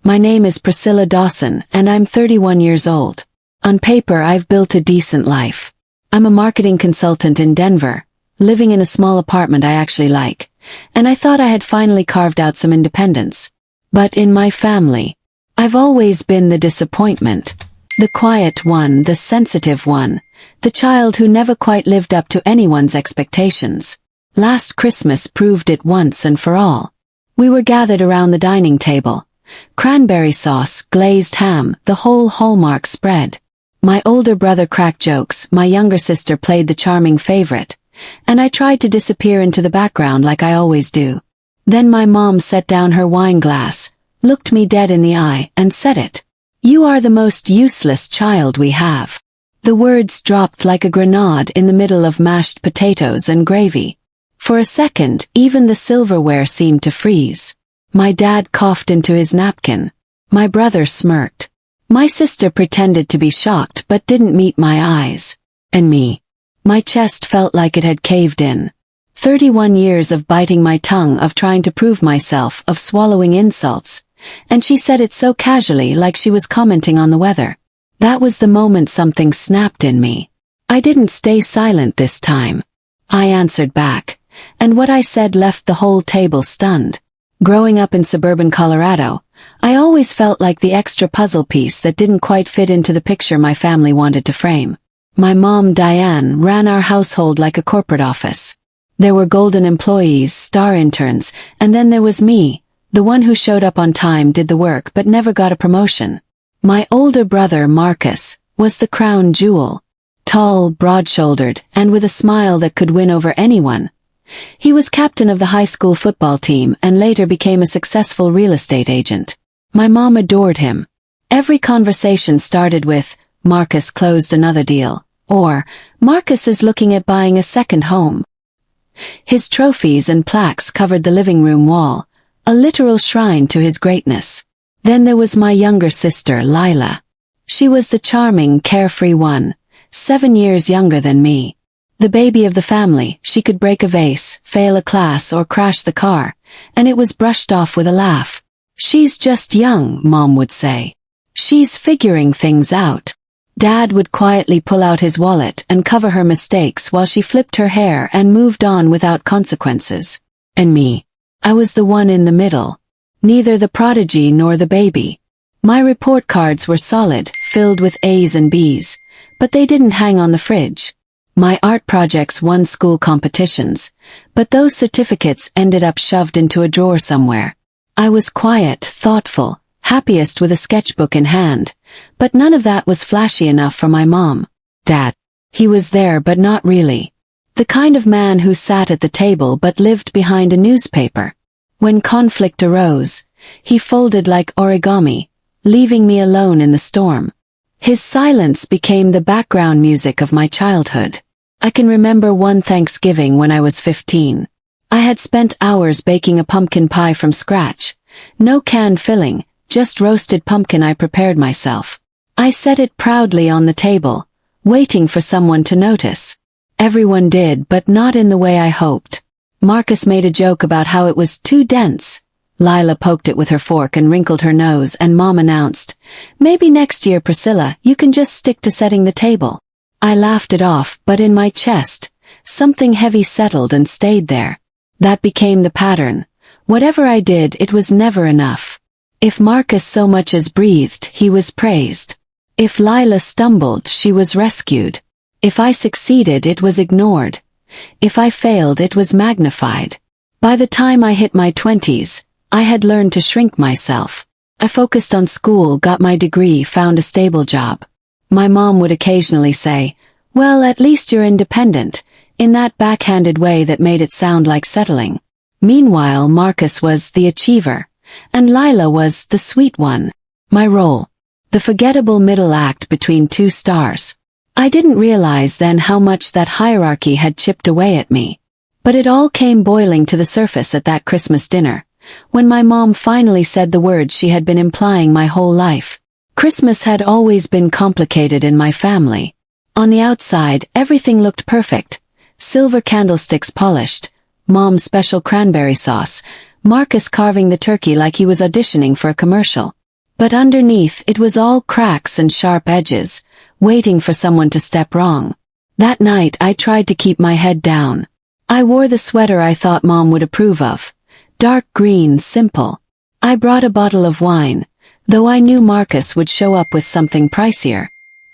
My name is Priscilla Dawson, and I'm 31 years old. On paper, I've built a decent life. I'm a marketing consultant in Denver, living in a small apartment I actually like, and I thought I had finally carved out some independence. But in my family, I've always been the disappointment. The quiet one, the sensitive one, the child who never quite lived up to anyone's expectations. Last Christmas proved it once and for all. We were gathered around the dining table. Cranberry sauce, glazed ham, the whole Hallmark spread. My older brother cracked jokes, my younger sister played the charming favorite, and I tried to disappear into the background like I always do. Then my mom set down her wine glass, looked me dead in the eye, and said it. "You are the most useless child we have." The words dropped like a grenade in the middle of mashed potatoes and gravy. For a second, even the silverware seemed to freeze. My dad coughed into his napkin. My brother smirked. My sister pretended to be shocked but didn't meet my eyes. And me. My chest felt like it had caved in. 31 years of biting my tongue, of trying to prove myself, of swallowing insults. And she said it so casually, like she was commenting on the weather. That was the moment something snapped in me. I didn't stay silent this time. I answered back. And what I said left the whole table stunned. Growing up in suburban Colorado, I always felt like the extra puzzle piece that didn't quite fit into the picture my family wanted to frame. My mom, Diane, ran our household like a corporate office. There were golden employees, star interns, and then there was me, the one who showed up on time, did the work, but never got a promotion. My older brother, Marcus, was the crown jewel. Tall, broad-shouldered, and with a smile that could win over anyone. He was captain of the high school football team and later became a successful real estate agent. My mom adored him. Every conversation started with, "Marcus closed another deal," or, "Marcus is looking at buying a second home." His trophies and plaques covered the living room wall, a literal shrine to his greatness. Then there was my younger sister, Lila. She was the charming, carefree one, 7 years younger than me. The baby of the family. She could break a vase, fail a class, or crash the car, and it was brushed off with a laugh. "She's just young," Mom would say. "She's figuring things out." Dad would quietly pull out his wallet and cover her mistakes while she flipped her hair and moved on without consequences. And me. I was the one in the middle. Neither the prodigy nor the baby. My report cards were solid, filled with A's and B's, but they didn't hang on the fridge. My art projects won school competitions, but those certificates ended up shoved into a drawer somewhere. I was quiet, thoughtful, happiest with a sketchbook in hand, but none of that was flashy enough for my mom. Dad. He was there but not really. The kind of man who sat at the table but lived behind a newspaper. When conflict arose, he folded like origami, leaving me alone in the storm. His silence became the background music of my childhood. I can remember one Thanksgiving when I was 15. I had spent hours baking a pumpkin pie from scratch. No canned filling, just roasted pumpkin I prepared myself. I set it proudly on the table, waiting for someone to notice. Everyone did, but not in the way I hoped. Marcus made a joke about how it was too dense. Lila poked it with her fork and wrinkled her nose, and Mom announced, "Maybe next year, Priscilla, you can just stick to setting the table." I laughed it off, but in my chest, something heavy settled and stayed there. That became the pattern. Whatever I did, it was never enough. If Marcus so much as breathed, he was praised. If Lila stumbled, she was rescued. If I succeeded, it was ignored. If I failed, it was magnified. By the time I hit my 20s, I had learned to shrink myself. I focused on school, got my degree, found a stable job. My mom would occasionally say, "Well, at least you're independent," in that backhanded way that made it sound like settling. Meanwhile, Marcus was the achiever, and Lila was the sweet one. My role. The forgettable middle act between two stars. I didn't realize then how much that hierarchy had chipped away at me. But it all came boiling to the surface at that Christmas dinner, when my mom finally said the words she had been implying my whole life. Christmas had always been complicated in my family. On the outside, everything looked perfect. Silver candlesticks polished, Mom's special cranberry sauce, Marcus carving the turkey like he was auditioning for a commercial. But underneath it was all cracks and sharp edges, waiting for someone to step wrong. That night I tried to keep my head down. I wore the sweater I thought Mom would approve of. Dark green, simple. I brought a bottle of wine, though I knew Marcus would show up with something pricier.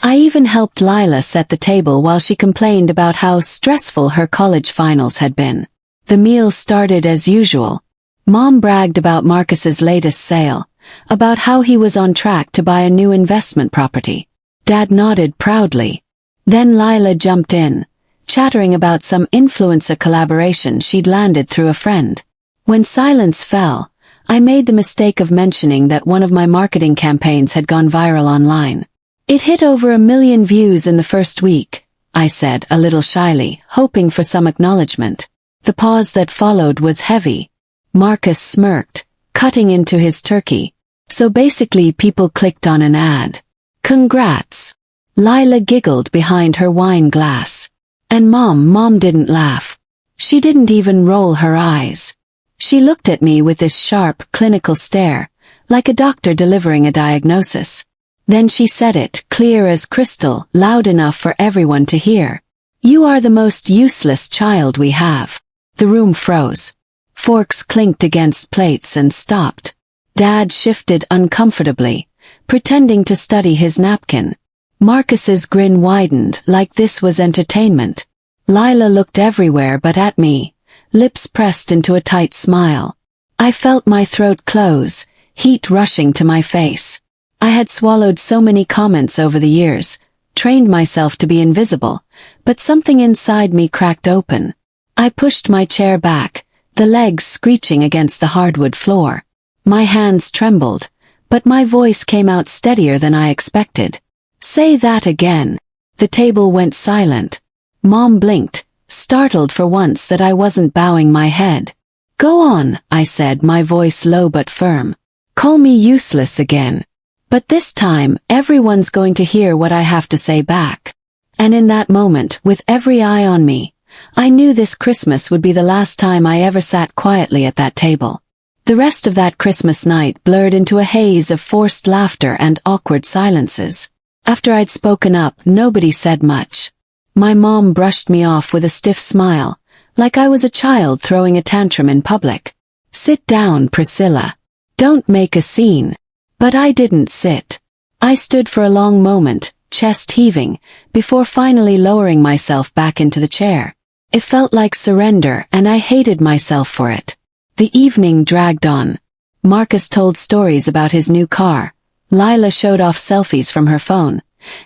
I even helped Lila set the table while she complained about how stressful her college finals had been. The meal started as usual. Mom bragged about Marcus's latest sale, about how he was on track to buy a new investment property. Dad nodded proudly. Then Lila jumped in, chattering about some influencer collaboration she'd landed through a friend. When silence fell, I made the mistake of mentioning that one of my marketing campaigns had gone viral online. It hit over 1 million views in the first week, I said a little shyly, hoping for some acknowledgement. The pause that followed was heavy. Marcus smirked, cutting into his turkey. So basically people clicked on an ad. Congrats. Lila giggled behind her wine glass. And Mom didn't laugh. She didn't even roll her eyes. She looked at me with this sharp, clinical stare, like a doctor delivering a diagnosis. Then she said it, clear as crystal, loud enough for everyone to hear. You are the most useless child we have. The room froze. Forks clinked against plates and stopped. Dad shifted uncomfortably, pretending to study his napkin. Marcus's grin widened like this was entertainment. Lila looked everywhere but at me, lips pressed into a tight smile. I felt my throat close, heat rushing to my face. I had swallowed so many comments over the years, trained myself to be invisible, but something inside me cracked open. I pushed my chair back, the legs screeching against the hardwood floor. My hands trembled, but my voice came out steadier than I expected. Say that again. The table went silent. Mom blinked, startled for once that I wasn't bowing my head. Go on, I said, my voice low but firm. Call me useless again. But this time, everyone's going to hear what I have to say back. And in that moment, with every eye on me, I knew this Christmas would be the last time I ever sat quietly at that table. The rest of that Christmas night blurred into a haze of forced laughter and awkward silences. After I'd spoken up, nobody said much. My mom brushed me off with a stiff smile, like I was a child throwing a tantrum in public. Sit down, Priscilla. Don't make a scene. But I didn't sit. I stood for a long moment, chest heaving, before finally lowering myself back into the chair. It felt like surrender, and I hated myself for it. The evening dragged on. Marcus told stories about his new car. Lila showed off selfies from her phone,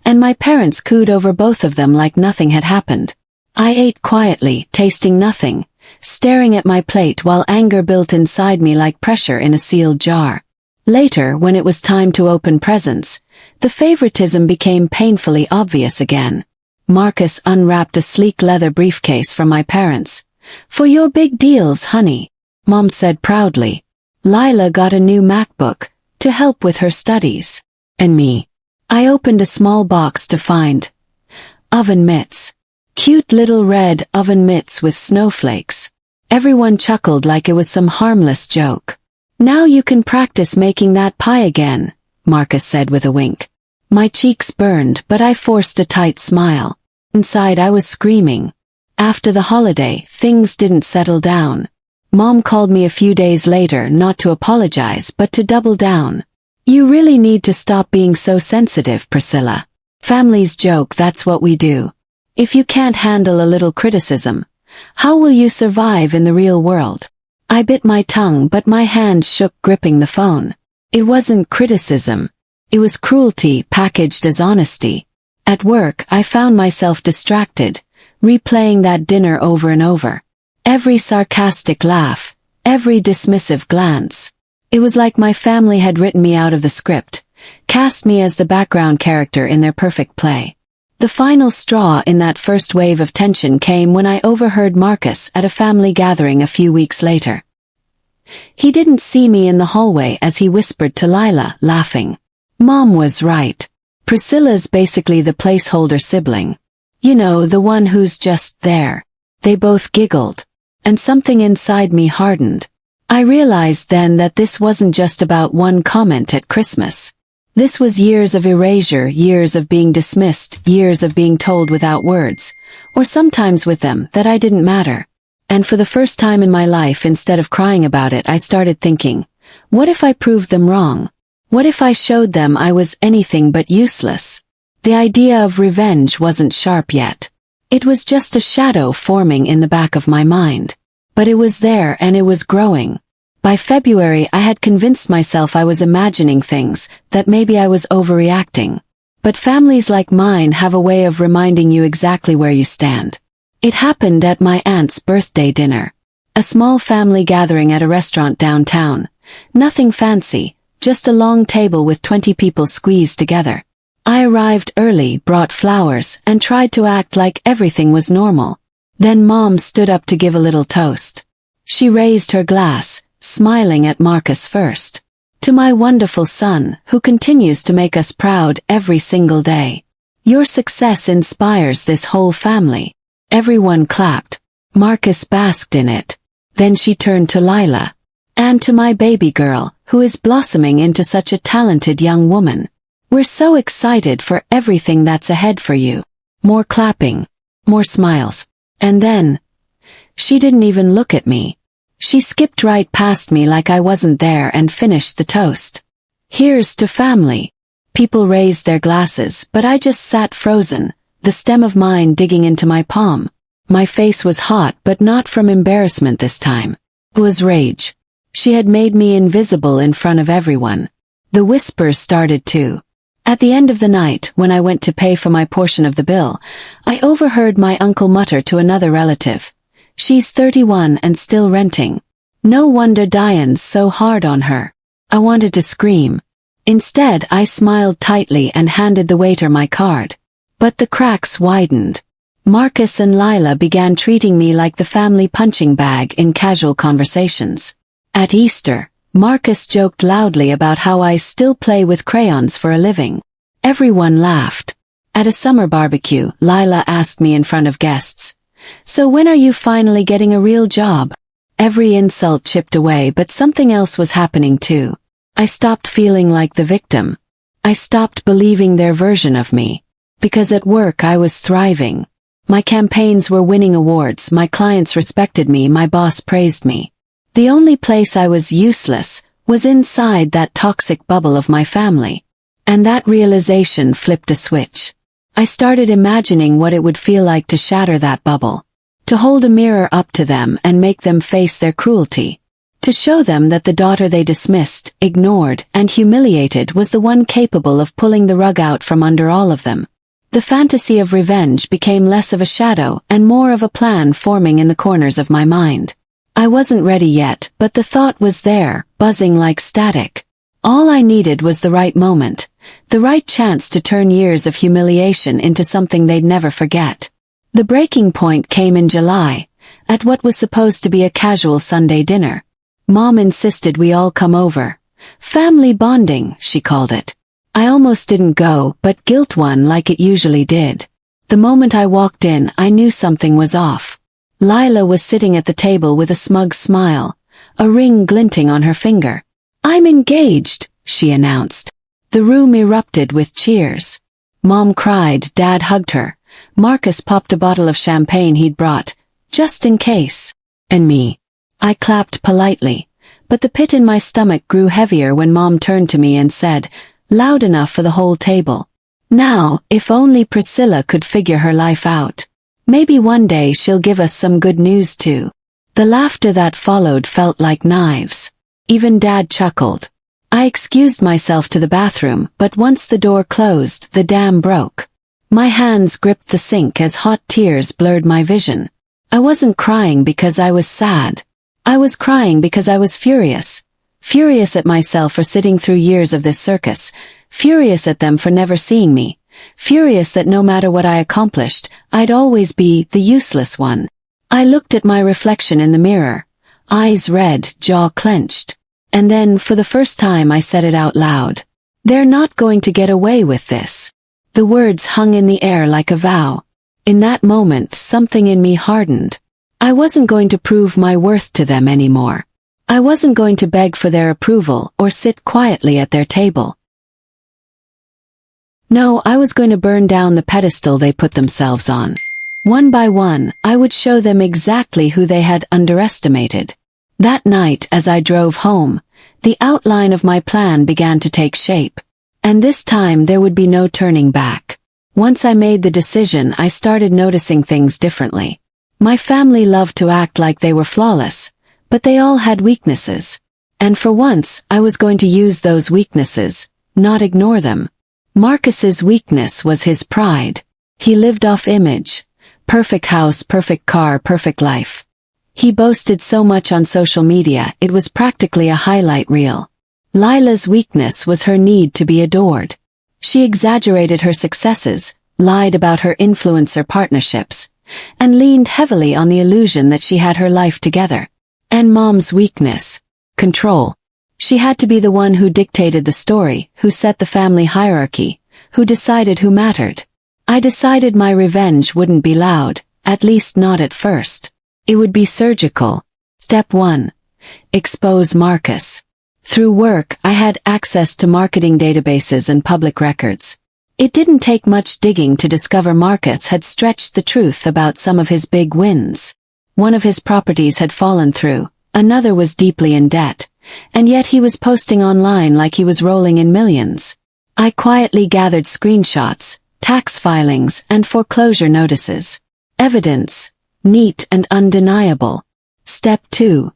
and my parents cooed over both of them like nothing had happened. I ate quietly, tasting nothing, staring at my plate while anger built inside me like pressure in a sealed jar. Later, when it was time to open presents, the favoritism became painfully obvious again. Marcus unwrapped a sleek leather briefcase from my parents. For your big deals, honey, Mom said proudly. Lila got a new MacBook to help with her studies. And me. I opened a small box to find oven mitts. Cute little red oven mitts with snowflakes. Everyone chuckled like it was some harmless joke. Now you can practice making that pie again, Marcus said with a wink. My cheeks burned, but I forced a tight smile. Inside I was screaming. After the holiday, things didn't settle down. Mom called me a few days later not to apologize but to double down. You really need to stop being so sensitive, Priscilla. Families joke, that's what we do. If you can't handle a little criticism, how will you survive in the real world? I bit my tongue but my hand shook gripping the phone. It wasn't criticism. It was cruelty packaged as honesty. At work, I found myself distracted, replaying that dinner over and over. Every sarcastic laugh, every dismissive glance. It was like my family had written me out of the script, cast me as the background character in their perfect play. The final straw in that first wave of tension came when I overheard Marcus at a family gathering a few weeks later. He didn't see me in the hallway as he whispered to Lila, laughing. Mom was right. Priscilla's basically the placeholder sibling. You know, the one who's just there. They both giggled. And something inside me hardened. I realized then that this wasn't just about one comment at Christmas. This was years of erasure, years of being dismissed, years of being told without words, or sometimes with them, that I didn't matter. And for the first time in my life, instead of crying about it, I started thinking, what if I proved them wrong? What if I showed them I was anything but useless? The idea of revenge wasn't sharp yet. It was just a shadow forming in the back of my mind. But it was there and it was growing. By February I had convinced myself I was imagining things, that maybe I was overreacting. But families like mine have a way of reminding you exactly where you stand. It happened at my aunt's birthday dinner. A small family gathering at a restaurant downtown. Nothing fancy, just a long table with 20 people squeezed together. I arrived early, brought flowers, and tried to act like everything was normal. Then Mom stood up to give a little toast. She raised her glass, smiling at Marcus first. To my wonderful son, who continues to make us proud every single day. Your success inspires this whole family. Everyone clapped. Marcus basked in it. Then she turned to Lila. And to my baby girl, who is blossoming into such a talented young woman. We're so excited for everything that's ahead for you. More clapping. More smiles. And then, she didn't even look at me. She skipped right past me like I wasn't there and finished the toast. Here's to family. People raised their glasses, but I just sat frozen, the stem of mine digging into my palm. My face was hot, but not from embarrassment this time. It was rage. She had made me invisible in front of everyone. The whispers started too. At the end of the night, when I went to pay for my portion of the bill, I overheard my uncle mutter to another relative. She's 31 and still renting. No wonder Diane's so hard on her. I wanted to scream. Instead, I smiled tightly and handed the waiter my card. But the cracks widened. Marcus and Lila began treating me like the family punching bag in casual conversations. At Easter, Marcus joked loudly about how I still play with crayons for a living. Everyone laughed. At a summer barbecue, Lila asked me in front of guests, "So when are you finally getting a real job?" Every insult chipped away, but something else was happening too. I stopped feeling like the victim. I stopped believing their version of me. Because at work I was thriving. My campaigns were winning awards, my clients respected me, my boss praised me. The only place I was useless was inside that toxic bubble of my family. And that realization flipped a switch. I started imagining what it would feel like to shatter that bubble. To hold a mirror up to them and make them face their cruelty. To show them that the daughter they dismissed, ignored, and humiliated was the one capable of pulling the rug out from under all of them. The fantasy of revenge became less of a shadow and more of a plan forming in the corners of my mind. I wasn't ready yet, but the thought was there, buzzing like static. All I needed was the right moment, the right chance to turn years of humiliation into something they'd never forget. The breaking point came in July, at what was supposed to be a casual Sunday dinner. Mom insisted we all come over. Family bonding, she called it. I almost didn't go, but guilt won like it usually did. The moment I walked in, I knew something was off. Lila was sitting at the table with a smug smile, a ring glinting on her finger. "I'm engaged," she announced. The room erupted with cheers. Mom cried, Dad hugged her. Marcus popped a bottle of champagne he'd brought, just in case. And me. I clapped politely, but the pit in my stomach grew heavier when Mom turned to me and said, loud enough for the whole table, "Now, if only Priscilla could figure her life out. Maybe one day she'll give us some good news too." The laughter that followed felt like knives. Even Dad chuckled. I excused myself to the bathroom, but once the door closed, the dam broke. My hands gripped the sink as hot tears blurred my vision. I wasn't crying because I was sad. I was crying because I was furious. Furious at myself for sitting through years of this circus. Furious at them for never seeing me. Furious that no matter what I accomplished, I'd always be the useless one. I looked at my reflection in the mirror. Eyes red, jaw clenched. And then, for the first time, I said it out loud. "They're not going to get away with this." The words hung in the air like a vow. In that moment, something in me hardened. I wasn't going to prove my worth to them anymore. I wasn't going to beg for their approval or sit quietly at their table. No, I was going to burn down the pedestal they put themselves on. One by one, I would show them exactly who they had underestimated. That night, as I drove home, the outline of my plan began to take shape. And this time there would be no turning back. Once I made the decision, I started noticing things differently. My family loved to act like they were flawless, but they all had weaknesses. And for once, I was going to use those weaknesses, not ignore them. Marcus's weakness was his pride. He lived off image. Perfect house, perfect car, perfect life. He boasted so much on social media, it was practically a highlight reel. Lila's weakness was her need to be adored. She exaggerated her successes, lied about her influencer partnerships, and leaned heavily on the illusion that she had her life together. And Mom's weakness: control. She had to be the one who dictated the story, who set the family hierarchy, who decided who mattered. I decided my revenge wouldn't be loud, at least not at first. It would be surgical. Step 1. Expose Marcus. Through work, I had access to marketing databases and public records. It didn't take much digging to discover Marcus had stretched the truth about some of his big wins. One of his properties had fallen through, another was deeply in debt, and yet he was posting online like he was rolling in millions. I quietly gathered screenshots, tax filings, and foreclosure notices. Evidence, neat and undeniable. Step 2.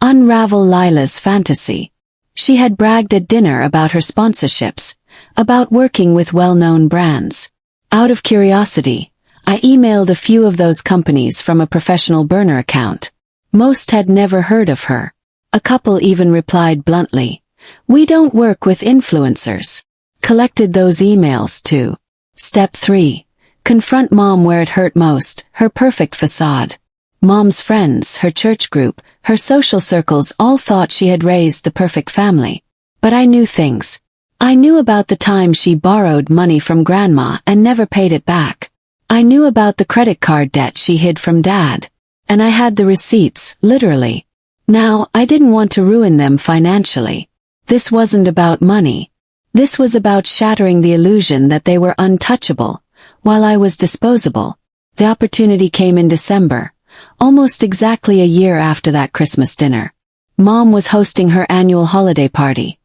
Unravel Lila's fantasy. She had bragged at dinner about her sponsorships, about working with well-known brands. Out of curiosity, I emailed a few of those companies from a professional burner account. Most had never heard of her. A couple even replied bluntly, "We don't work with influencers." Collected those emails too. Step 3. Confront Mom where it hurt most, her perfect facade. Mom's friends, her church group, her social circles all thought she had raised the perfect family. But I knew things. I knew about the time she borrowed money from Grandma and never paid it back. I knew about the credit card debt she hid from Dad. And I had the receipts, literally. Now, I didn't want to ruin them financially. This wasn't about money. This was about shattering the illusion that they were untouchable, while I was disposable. The opportunity came in December, almost exactly a year after that Christmas dinner. Mom was hosting her annual holiday party.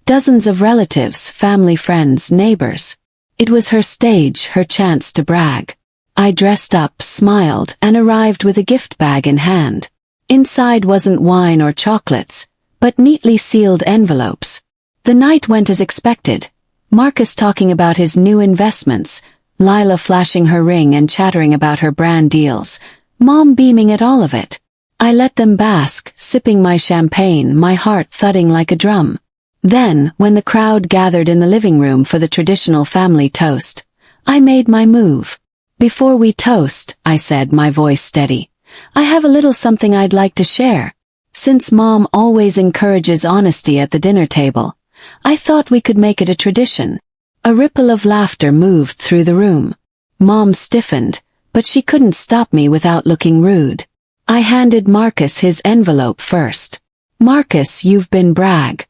Dozens of relatives, family, friends, neighbors. It was her stage, her chance to brag. I dressed up, smiled, and arrived with a gift bag in hand. Inside wasn't wine or chocolates, but neatly sealed envelopes. The night went as expected. Marcus talking about his new investments, Lila flashing her ring and chattering about her brand deals, Mom beaming at all of it. I let them bask, sipping my champagne, my heart thudding like a drum. Then, when the crowd gathered in the living room for the traditional family toast, I made my move. "Before we toast," I said, my voice steady, "I have a little something I'd like to share. Since Mom always encourages honesty at the dinner table, I thought we could make it a tradition." A ripple of laughter moved through the room. Mom stiffened, but she couldn't stop me without looking rude. I handed Marcus his envelope first. "Marcus, you've been brag.